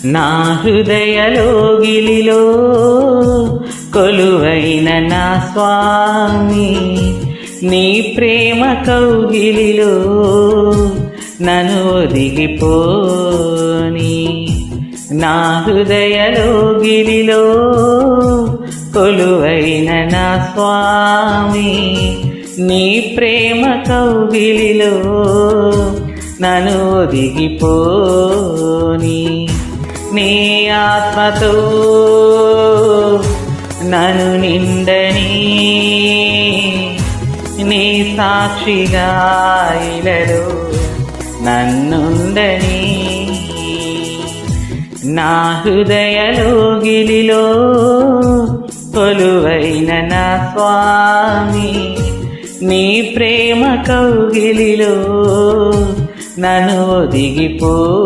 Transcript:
నా హృదయలోగిలిలో కొలువైన నా స్వామి, నీ ప్రేమ కౌగిలిలో నన్ను ఒదిగిపోని. నా హృదయలోగిలిలో కొలువైన నా స్వామి, నీ ప్రేమ కౌగిలిలో నన్ను ఒదిగిపోని. నీ ఆత్మతో నన్ను నిండని, నీ సాక్షిగా ఇలలో నన్నుండని. నా హృదయలోగిలిలో కొలువైన నా స్వామి, నీ ప్రేమ కౌగిలిలో నన్ను ఒదిగిపోని.